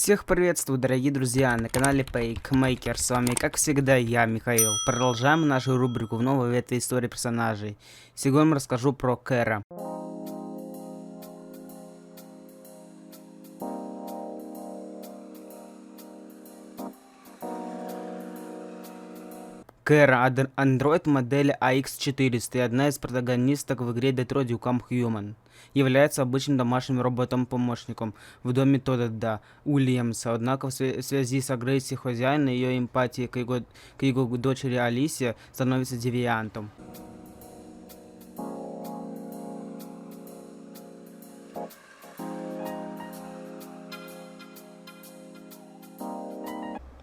Всех приветствую, дорогие друзья, на канале Paykmaker. С вами, как всегда, я, Михаил. Продолжаем нашу рубрику в новой ветви истории персонажей. Сегодня расскажу про Кэра. Кэра – андроид модели AX400 и одна из протагонисток в игре Detroit Become Human. Является обычным домашним роботом-помощником в доме Тодда Уильямса, однако в связи с агрессией хозяина и ее эмпатией к его дочери Алисе становится девиантом.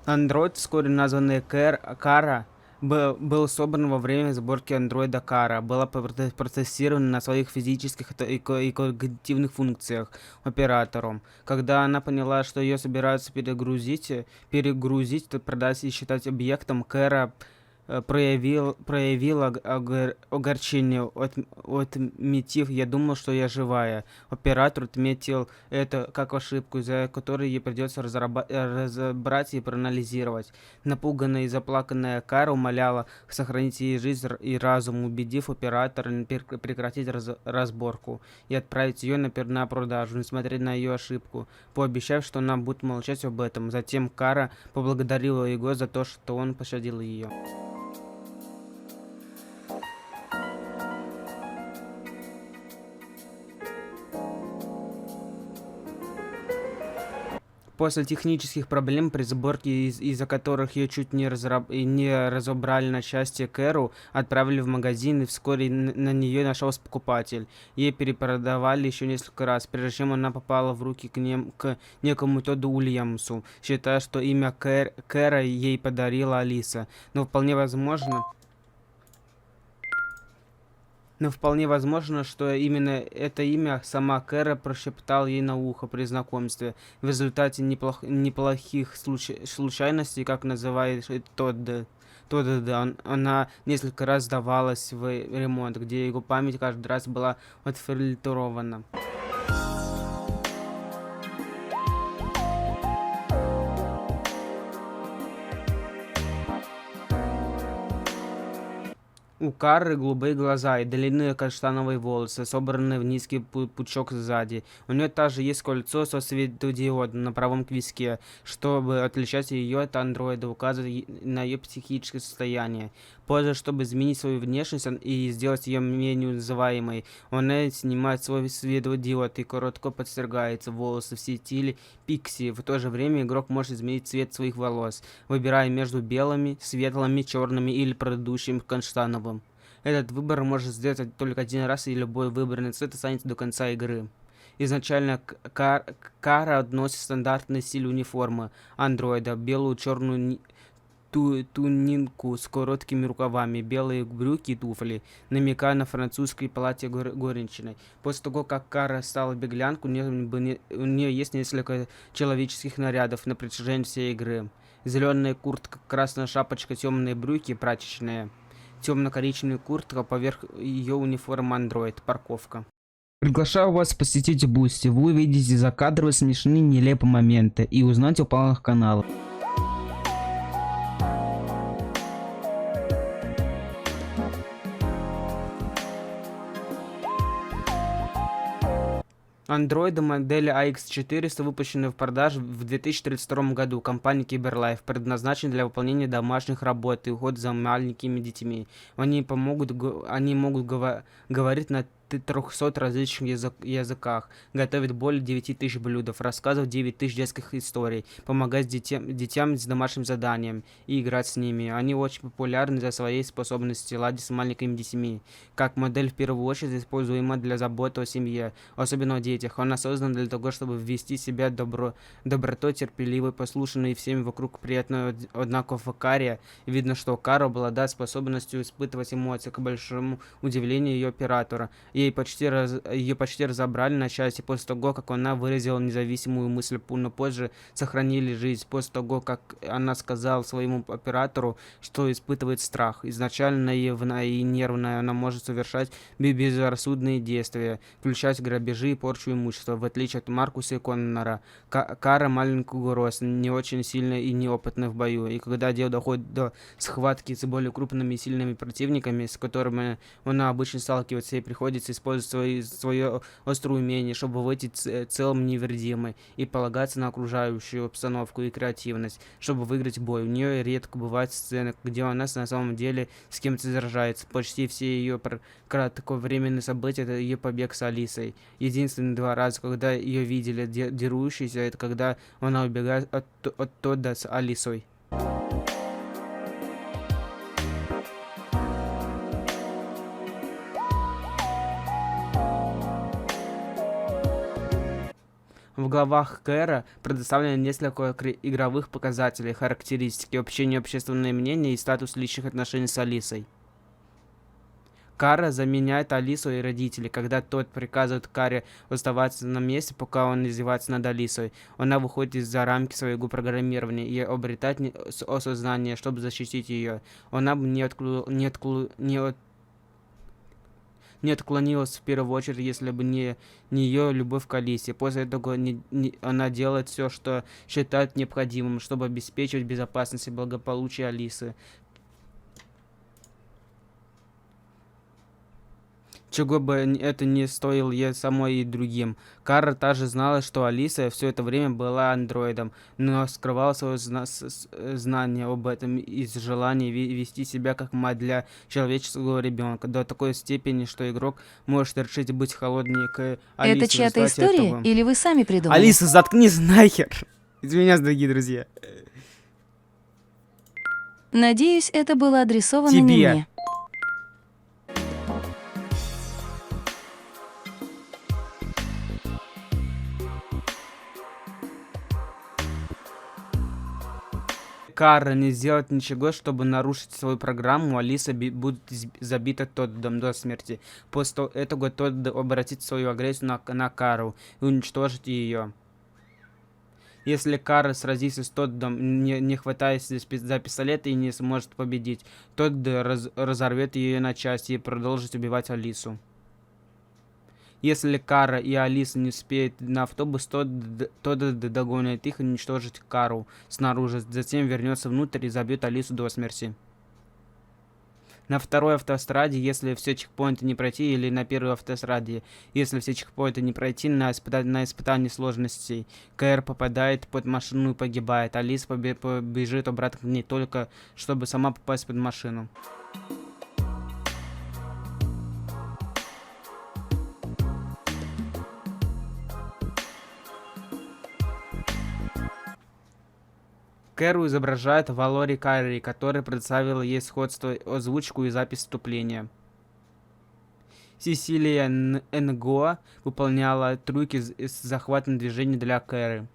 Андроид, вскоре названный Кара, был собран во время сборки андроида Кара, была процессирована на своих физических и когнитивных функциях оператором. Когда она поняла, что ее собираются перегрузить, продать и считать объектом, Кара проявила огорчение, отметив: «Я думал, что я живая». Оператор отметил это как ошибку, из-за которой ей придется разобрать и проанализировать. Напуганная и заплаканная Кара умоляла сохранить ей жизнь и разум, убедив оператора прекратить разборку и отправить ее на продажу, несмотря на ее ошибку, пообещав, что она будет молчать об этом. Затем Кара поблагодарила его за то, что он пощадил ее. После технических проблем при сборке, из-за которых ее чуть не разобрали на части, Кэру отправили в магазин, и вскоре на нее нашелся покупатель. Ей перепродавали еще несколько раз, прежде чем она попала в руки к некому Тодду Уильямсу, считая, что имя Кэра ей подарила Алиса. Но вполне возможно, что именно это имя сама Кэра прошептал ей на ухо при знакомстве. В результате неплохих случайностей, как называет Тодда, она несколько раз сдавалась в ремонт, где его память каждый раз была отфильтрована. У Кары голубые глаза и длинные каштановые волосы, собранные в низкий пучок сзади. У нее также есть кольцо со светодиодом на правом виске, чтобы отличать ее от андроида, указывать на ее психическое состояние. Позже, чтобы изменить свою внешность и сделать ее менее узнаваемой, она снимает свой светодиод и коротко подстригается волосы в стиле пикси. В то же время игрок может изменить цвет своих волос, выбирая между белыми, светлыми, черными или предыдущим каштановым. Этот выбор может сделать только один раз, и любой выбранный цвет останется до конца игры. Изначально Кара носит стандартный стиль униформы андроида: белую черную тунику с короткими рукавами, белые брюки и туфли, намекая на французское платье горничной. После того, как Кара стала беглянкой, у нее есть несколько человеческих нарядов на протяжении всей игры: зеленая куртка, красная шапочка, темные брюки, прачечная, темно-коричневая куртка поверх ее униформы андроид, парковка. Приглашаю вас посетить Бусти. Вы увидите закадровые смешные нелепые моменты и узнать о планах канала. Андроиды модели AX400 выпущены в продажу в 2032 году компанией CyberLife, предназначены для выполнения домашних работ и ухода за маленькими детьми. Они могут говорить на 300 различных языках, готовить более 9000 блюд, рассказывать 9000 детских историй, помогать детям с домашним заданием и играть с ними. Они очень популярны за своей способности ладить с маленькими детьми. Как модель в первую очередь используема для заботы о семье, особенно о детях. Она создана для того, чтобы ввести себя добротой, терпеливой, послушной и всем вокруг приятной. Однако в Каре видно, что Кара обладает способностью испытывать эмоции, к большому удивлению ее оператора. Ей ее почти разобрали на части после того, как она выразила независимую мысль, но позже сохранили жизнь после того, как она сказала своему оператору, что испытывает страх. Изначально наивная и нервная, она может совершать безрассудные действия, включать грабежи и порчу имущества, в отличие от Маркуса и Коннора. Кара маленького роста, не очень сильная и неопытная в бою, и когда дело доходит до схватки с более крупными и сильными противниками, с которыми она обычно сталкивается, ей приходится использовать свое острое умение, чтобы выйти целым невредимой и полагаться на окружающую обстановку и креативность, чтобы выиграть бой. У нее редко бывают сцены, где она на самом деле с кем-то сражается. Почти все ее кратковременные события — это ее побег с Алисой. Единственные 2 раза, когда ее видели дерущейся, это когда она убегает от Тодда с Алисой. В главах Кэра предоставлено несколько игровых показателей, характеристики, общественное мнение и статус личных отношений с Алисой. Кара заменяет Алису и родителей, когда тот приказывает Каре оставаться на месте, пока он издевается над Алисой. Она выходит из-за рамки своего программирования и обретает осознание, чтобы защитить ее. Она бы не отклонилась в первую очередь, если бы не ее любовь к Алисе. После этого она делает все, что считает необходимым, чтобы обеспечивать безопасность и благополучие Алисы. Чего бы это не стоило ей самой и другим. Кара также знала, что Алиса все это время была андроидом, но скрывала свое знание об этом из желания вести себя как мать для человеческого ребенка, до такой степени, что игрок может решить быть холоднее к Алисе. Это чья-то история, или вы сами придумали? Алиса, заткнись нахер! Извиняюсь, дорогие друзья. Надеюсь, это было адресовано не Тебе. мне. Кара не сделает ничего, чтобы нарушить свою программу, Алиса будет забита Тоддом до смерти. После этого Тодд обратит свою агрессию на Кару и уничтожит ее. Если Кара сразится с Тоддом, не хватаясь за пистолет и не сможет победить, Тодд разорвет ее на части и продолжит убивать Алису. Если Кара и Алиса не успеют на автобус, Тодд догонит их и уничтожит Кару снаружи, затем вернется внутрь и забьет Алису до смерти. На второй автостраде, если все чекпоинты не пройти, или на первой автостраде, если все чекпоинты не пройти, на испытании сложностей, Кэр попадает под машину и погибает. Алиса побежит обратно к ней только, чтобы сама попасть под машину. Кэру изображает Валори Карри, который представил ей сходство, озвучку и запись вступления. Сесилия Нгоа выполняла трюки с захватом движений для Кэры.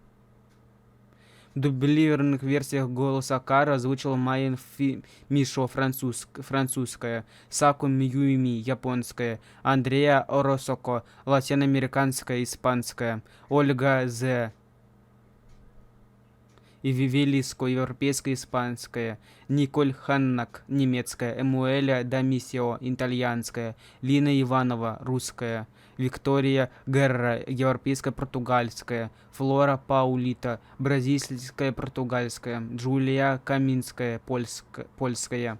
В дублированных версиях голоса Кары озвучила Майен Мишо французская, Саку Миюми японская, Андреа Оросоко латиноамериканская испанская, Ольга З. и Вивелиско европейская испанская, Николь Ханнак немецкая, Эмуэля Дамисио итальянская, Лина Иванова русская, Виктория Герра европейская португальская, Флора Паулита бразильская португальская, Джулия Каминская польская.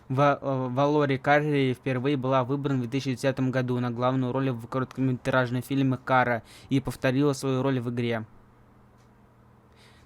Валори Карри впервые была выбрана в 2010 году на главную роль в короткометражном фильме «Кара» и повторила свою роль в игре.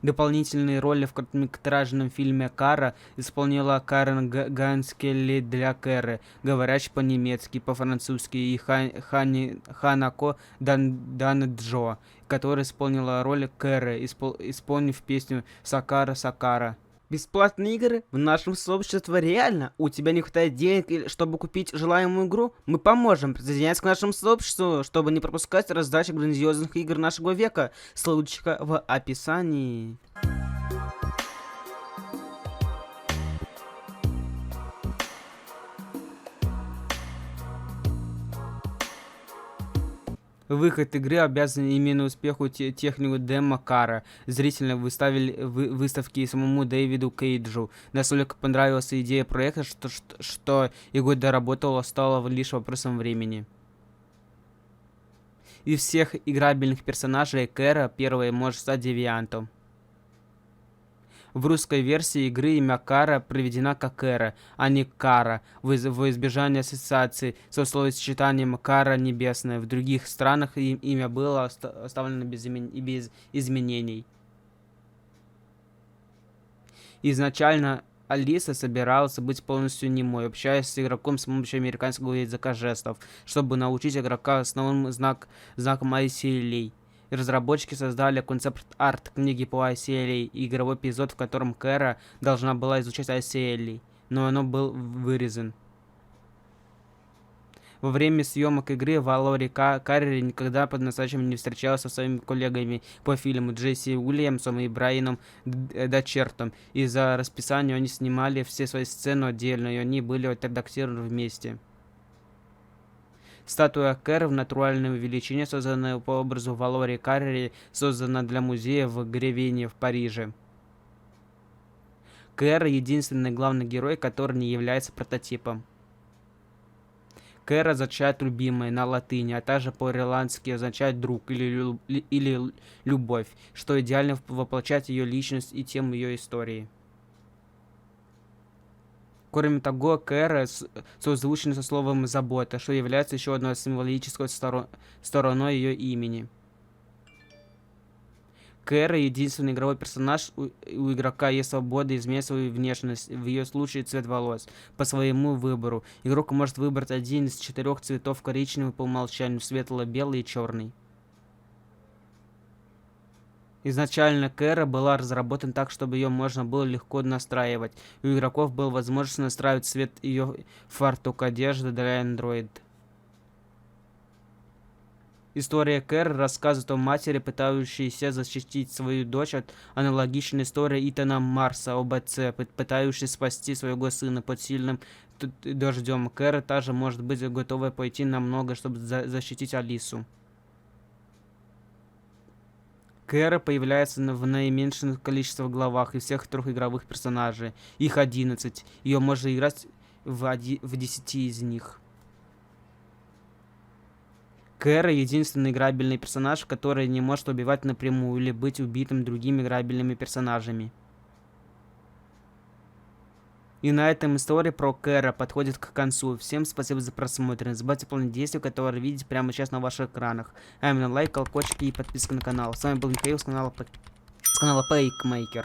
Дополнительные роли в короткометражном фильме «Кара» исполнила Карен Ганскелли для Кэры, говорящей по-немецки, по-французски, и Ханако Данджо, которая исполнила роль Кэры, исполнив песню «Сакара Сакара». Бесплатные игры в нашем сообществе реально? У тебя не хватает денег, чтобы купить желаемую игру? Мы поможем. Присоединяйся к нашему сообществу, чтобы не пропускать раздачи грандиозных игр нашего века. Ссылочка в описании. Выход игры обязан именно успеху технику демо Кара. Зрительно выставили выставки самому Дэвиду Кейджу. Настолько понравилась идея проекта, что его доработала стало лишь вопросом времени. Из всех играбельных персонажей Кэра первый может стать девиантом. В русской версии игры имя Кара приведено как Кэра, а не Кара, во избежание ассоциации со словосочетанием Кара Небесная. В других странах имя было оставлено без изменений. Изначально Алиса собиралась быть полностью немой, общаясь с игроком с помощью американского языка жестов, чтобы научить игрока основным знаком ICLA. Разработчики создали концепт-арт книги по ICLA и игровой эпизод, в котором Кэра должна была изучать ICLA, но оно был вырезан. Во время съемок игры Валори Карри никогда по-настоящему не встречался со своими коллегами по фильму Джесси Уильямсом и Брайаном Дачертом. Из-за расписания они снимали все свои сцены отдельно, и они были отредактированы вместе. Статуя Кэр в натуральной величине, созданная по образу Валори Карри, создана для музея в Гревене в Париже. Кэр — единственный главный герой, который не является прототипом. Кэр означает «любимый» на латыни, а также по-ирландски означает «друг» или «любовь», что идеально воплощает ее личность и тему ее истории. Кроме того, Кэра созвучна со словом «забота», что является еще одной символической стороной ее имени. Кэра — единственный игровой персонаж, у игрока есть свобода изменять свою внешность, в ее случае цвет волос, по своему выбору. Игрок может выбрать один из 4 цветов: коричневый по умолчанию, светло-белый и черный. Изначально Кэра была разработана так, чтобы ее можно было легко настраивать. У игроков была возможность настраивать цвет ее фартук одежды для Android. История Кэр рассказывает о матери, пытающейся защитить свою дочь от аналогичной истории Итана Марса об отце, пытающейся спасти своего сына под сильным дождем. Кэр также может быть готова пойти на много, чтобы защитить Алису. Кэра появляется в наименьшем количестве главах из всех 3 игровых персонажей. Их 11. Ее можно играть в 10 из них. Кэра — единственный играбельный персонаж, который не может убивать напрямую или быть убитым другими играбельными персонажами. И на этом история про Кэра подходит к концу. Всем спасибо за просмотр. Не забывайте выполнять действия, которые видите прямо сейчас на ваших экранах. А именно лайк, колокольчики и подписка на канал. С вами был Михаил с канала Paymaker.